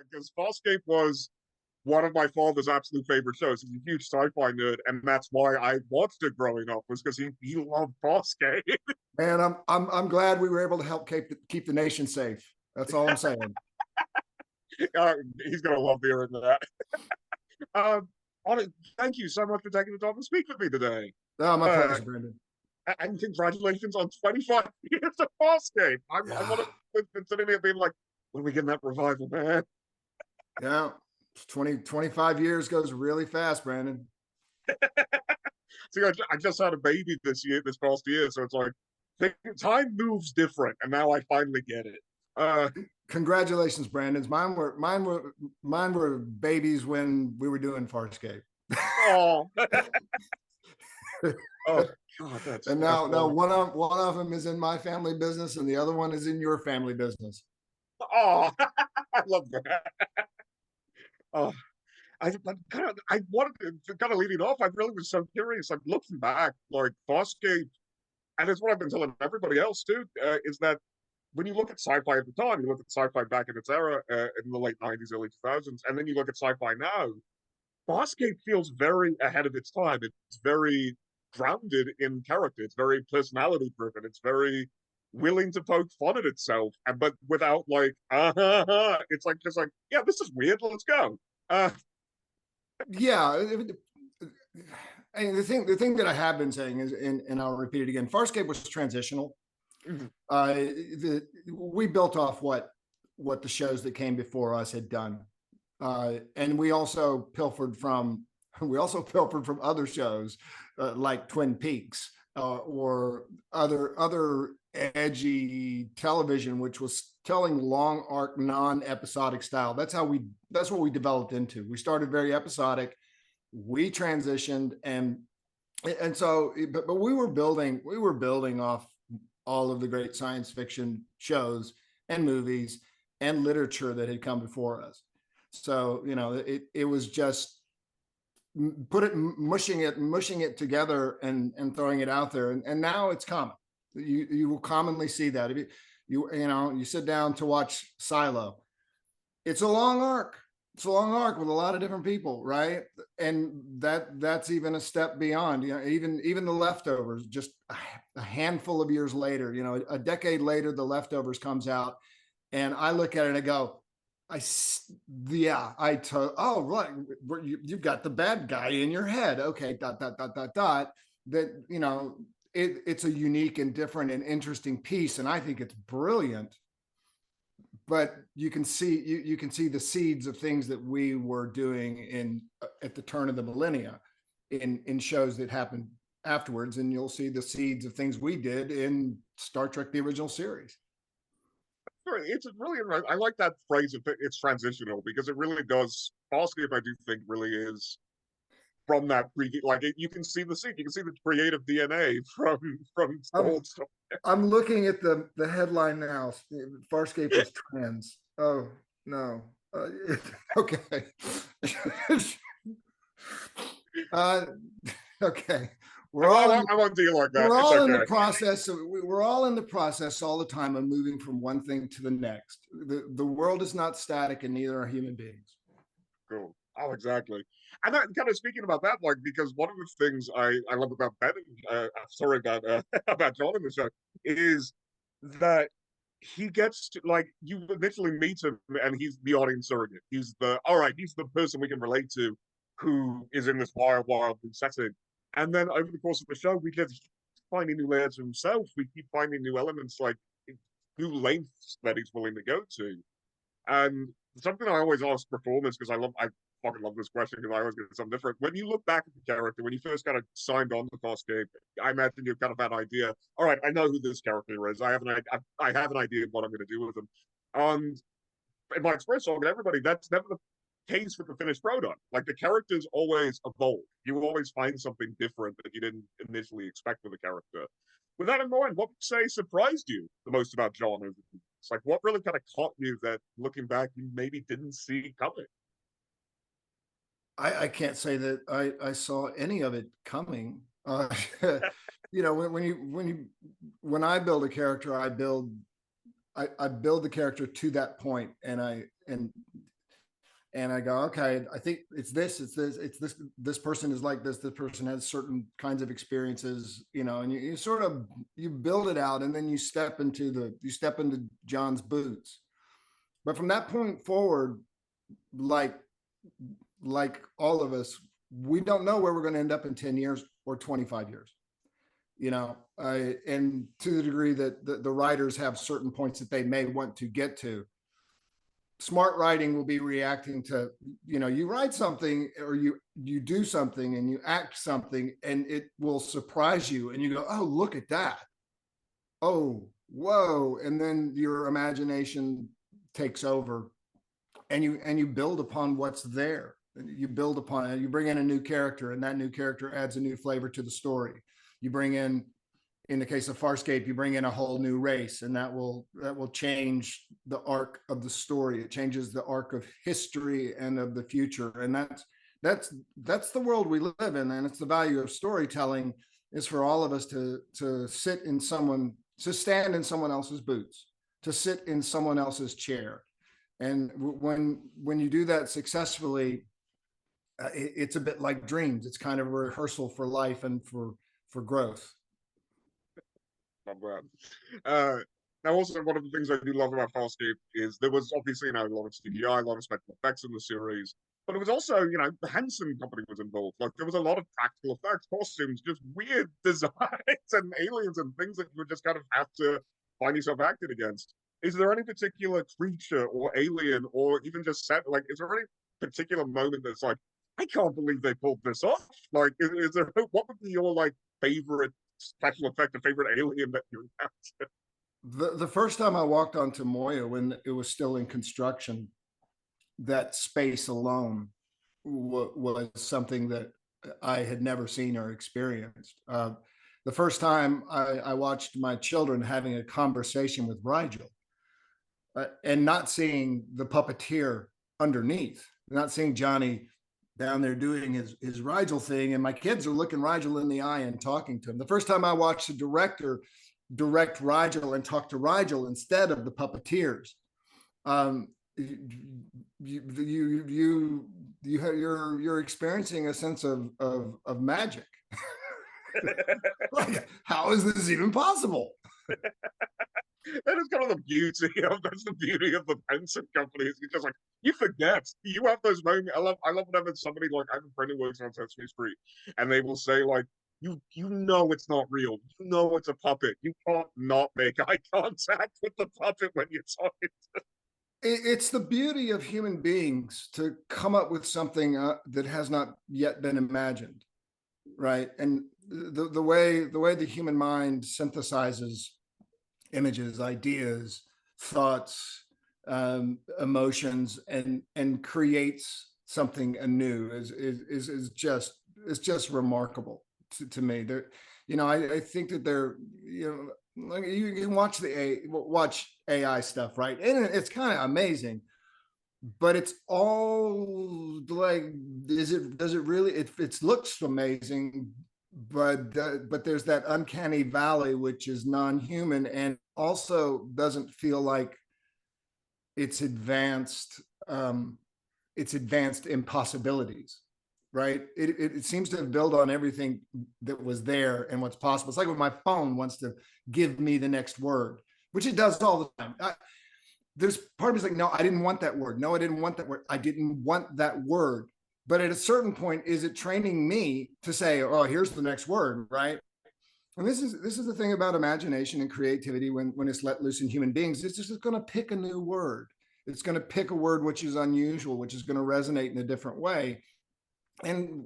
because Farscape was one of my father's absolute favorite shows. He's a huge sci-fi nerd, and that's why I watched it growing up, was because he loved Farscape. Man, I'm glad we were able to help keep the nation safe. That's all I'm saying. He's gonna love hearing that. Um, Thank you so much for taking the time to speak with me today. Oh, my Uh, pleasure, Brendan. and congratulations on 25 years of Farscape. I'm Yeah, one of been sitting there being like, when we get that revival, man? yeah. 25 years goes really fast, Brandon. See, I just had a baby this past year, so it's like time moves different, and now I finally get it. Uh, Congratulations, Brandon. Mine were babies when we were doing Farscape. oh, oh, God, And that's now wonderful. one of them is in my family business, and the other one is in your family business. Oh, I love that. Oh, I wanted to kind of lead it off. I really was so curious. I'm looking back, like Farscape, and it's what I've been telling everybody else too, is that when you look at sci-fi at the time, you look at sci-fi back in its era in the late 90s, early 2000s, and then you look at sci-fi now, Farscape feels very ahead of its time. It's very grounded in character. It's very personality driven. It's very willing to poke fun at itself, and but without like, it's like just like, yeah, this is weird. Let's go. Yeah. And the thing that I have been saying is, and I'll repeat it again, Farscape was transitional. We built off what the shows that came before us had done, and we also pilfered from other shows like Twin Peaks or other edgy television, which was telling long arc, non-episodic style. That's what we developed into. We started very episodic. We transitioned, and so, but we were building off all of the great science fiction shows and movies and literature that had come before us. So, it was just mushing it together and throwing it out there. And now it's common. You will commonly see that. If you sit down to watch Silo, it's a long arc. It's a long arc with a lot of different people, right? And that's even a step beyond. Even the Leftovers, just a handful of years later, a decade later, the Leftovers comes out, and I look at it and I go, oh, right, you've got the bad guy in your head. Okay, dot dot dot dot dot. That it's a unique and different and interesting piece, and I think it's brilliant. But you can see the seeds of things that we were doing at the turn of the millennia in shows that happened afterwards, and you'll see the seeds of things we did in Star Trek: The Original Series. It's really, I like that phrase. It's transitional because it really does. Farscape, I do think, really is from that like you can see the seed, you can see the creative DNA from I'm old stuff. I'm looking at the headline now. Farscape was trans. Oh no. Okay. uh, okay. We're all in, I won't deal like that. we're It's all in the okay. process of we're all in the process all the time of moving from one thing to the next. The world is not static, and neither are human beings. Cool. Oh, exactly. And that kind of speaking about that, like, because one of the things I love about Ben, sorry about about John in the show, is that he gets to, like, you initially meet him and he's the audience surrogate. He's the all right. He's the person we can relate to, who is in this wild setting. And then over the course of the show, we get finding new layers of himself. We keep finding new elements, like new lengths that he's willing to go to. And something I always ask performers, because I fucking love this question because I always get something different. When you look back at the character, when you first kind of signed on to Farscape, I imagine you kind of had an idea. All right, I know who this character is. I have an idea of what I'm going to do with him. And in my experience talking to everybody, that's never the case with the finished product. Like the characters always evolve. You always find something different that you didn't initially expect with the character. With that in mind, what would you say surprised you the most about John? It's like what really kind of caught you that looking back you maybe didn't see coming? I can't say that I saw any of it coming. When I build a character, I build the character to that point, and and I go, okay, I think it's this, it's this. This person is like this. This person has certain kinds of experiences, and you sort of you build it out, and then you step into John's boots. But from that point forward, like all of us, we don't know where we're going to end up in 10 years or 25 years. And to the degree that the writers have certain points that they may want to get to, smart writing will be reacting to, you write something or you do something and you act something and it will surprise you and you go, oh, look at that. Oh, whoa. And then your imagination takes over and you build upon what's there. You build upon it. You bring in a new character and that new character adds a new flavor to the story. You bring in the case of Farscape, you bring in a whole new race, and that will change the arc of the story. It changes the arc of history and of the future, and that's the world we live in, and it's the value of storytelling is for all of us to stand in someone else's boots, to sit in someone else's chair, and when you do that successfully, it's a bit like dreams. It's kind of a rehearsal for life and for growth. Not bad. Now, also one of the things I do love about Farscape is there was obviously a lot of CGI, a lot of special effects in the series, but it was also the Henson company was involved. Like there was a lot of practical effects, costumes, just weird designs and aliens and things that you would just kind of have to find yourself acting against. Is there any particular creature or alien or even just set is there any particular moment that's like, I can't believe they pulled this off? Like, is there what would be your favorite special effect, a favorite alien that you encountered? The first time I walked onto Moya when it was still in construction, that space alone was something that I had never seen or experienced. The first time I watched my children having a conversation with Rigel and not seeing the puppeteer underneath, not seeing Johnny down there doing his Rigel thing, and my kids are looking Rigel in the eye and talking to him. The first time I watched the director direct Rigel and talk to Rigel instead of the puppeteers, you're experiencing a sense of magic. Like, how is this even possible? That is kind of the beauty of the Henson company. Is you just you forget. You have those moments. I love whenever somebody I have a friend who works on Sesame Street, and they will say you know it's not real. You know it's a puppet. You can't not make eye contact with the puppet when you're talking to. It's the beauty of human beings to come up with something that has not yet been imagined, right? And the way the human mind synthesizes images, ideas, thoughts, emotions, and creates something anew is just remarkable to me. There, I think that you can watch watch AI stuff, right? And it's kind of amazing, but it's all does it really? It looks amazing, but there's that uncanny valley which is non-human and also doesn't feel like it's advanced impossibilities, right? It seems to have built on everything that was there and what's possible. It's like when my phone wants to give me the next word, which it does all the time. There's part of me is like, no, I didn't want that word. No, I didn't want that word. I didn't want that word. But at a certain point, is it training me to say, oh, here's the next word, right? And this is the thing about imagination and creativity when it's let loose in human beings. It's just going to pick a new word. It's going to pick a word which is unusual, which is going to resonate in a different way. And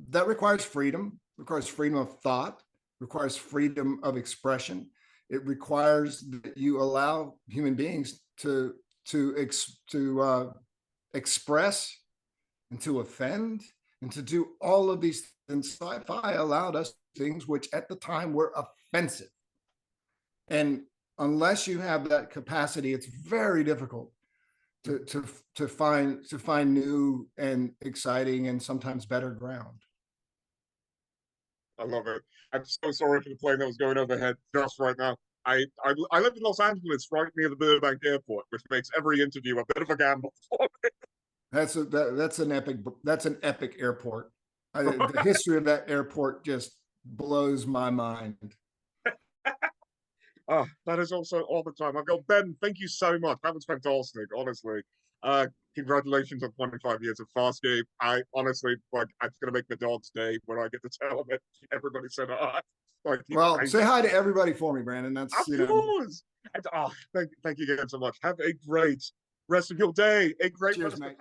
that requires freedom of thought, requires freedom of expression. It requires that you allow human beings to express and to offend and to do all of these things. Sci-fi allowed us things which at the time were offensive. And unless you have that capacity, it's very difficult to find new and exciting and sometimes better ground. I love it. I'm so sorry for the plane that was going overhead just right now. I live in Los Angeles, right near the Burbank Airport, which makes every interview a bit of a gamble for me. That's that's an epic airport. The history of that airport just blows my mind. Oh, that is also all the time. I've got Ben. Thank you so much. That was fantastic, honestly. Uh, Congratulations on 25 years of Farscape. I honestly like. It's gonna make the dog's day when I get to tell them it. Everybody said, like, Well, say hi to everybody for me, Brandon. That's, of course. And, thank you again so much. Have a great rest of your day. A great cheers, rest mate. of